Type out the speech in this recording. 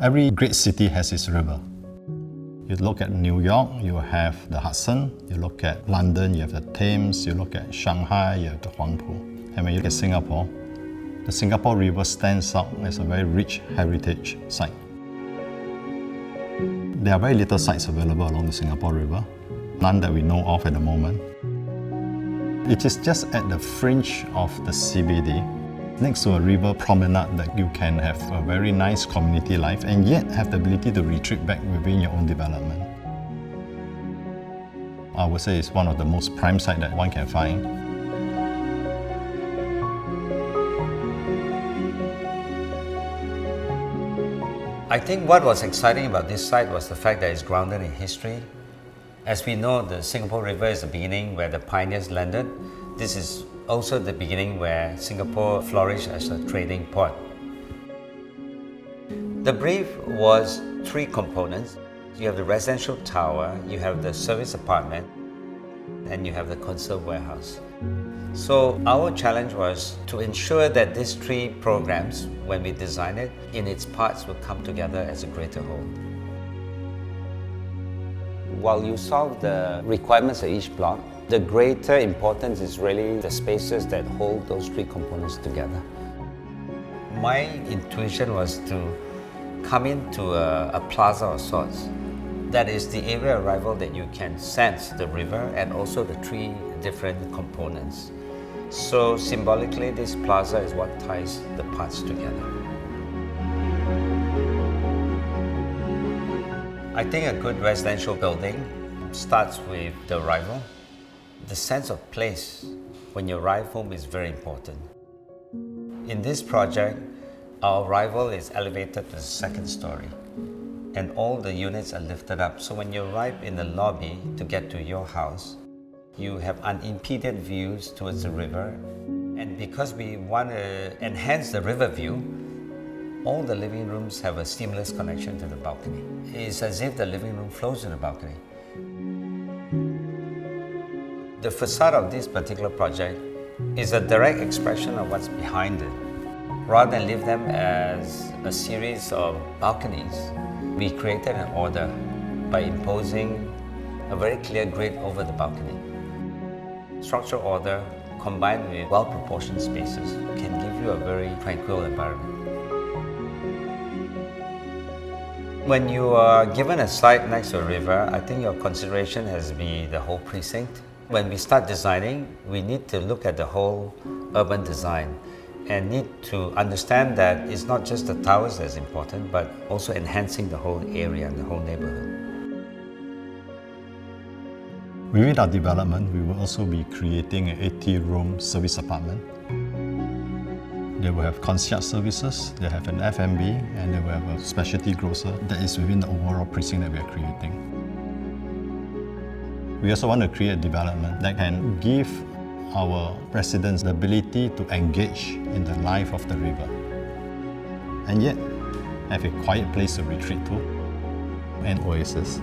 Every great city has its river. You look at New York, you have the Hudson. You look at London, you have the Thames. You look at Shanghai, you have the Huangpu. And when you look at Singapore, the Singapore River stands out as a very rich heritage site. There are very little sites available along the Singapore River, none that we know of at the moment. It is just at the fringe of the CBD, next to a river promenade, that you can have a very nice community life and yet have the ability to retreat back within your own development. I would say it's one of the most prime sites that one can find. I think what was exciting about this site was the fact that it's grounded in history. As we know, the Singapore River is the beginning where the pioneers landed. This is also the beginning where Singapore flourished as a trading port. The brief was 3 components. You have the residential tower, you have the service apartment, and you have the conserve warehouse. So our challenge was to ensure that these 3 programs, when we design it, in its parts will come together as a greater whole. While you solve the requirements of each block, the greater importance is really the spaces that hold those 3 components together. My intuition was to come into a plaza of sorts. That is the area of arrival that you can sense the river and also the 3 different components. So symbolically, this plaza is what ties the parts together. I think a good residential building starts with the arrival. The sense of place when you arrive home is very important. In this project, our arrival is elevated to the 2nd story, and all the units are lifted up. So when you arrive in the lobby to get to your house, you have unimpeded views towards the river. And because we want to enhance the river view, all the living rooms have a seamless connection to the balcony. It's as if the living room flows in the balcony. The facade of this particular project is a direct expression of what's behind it. Rather than leave them as a series of balconies, we created an order by imposing a very clear grid over the balcony. Structural order combined with well-proportioned spaces can give you a very tranquil environment. When you are given a site next to a river, I think your consideration has to be the whole precinct. When we start designing, we need to look at the whole urban design and need to understand that it's not just the towers that's important, but also enhancing the whole area and the whole neighborhood. Within our development, we will also be creating an 80-room service apartment. They will have concierge services, they have an F&B, and they will have a specialty grocer that is within the overall precinct that we are creating. We also want to create a development that can give our residents the ability to engage in the life of the river, and yet have a quiet place to retreat to, an oasis.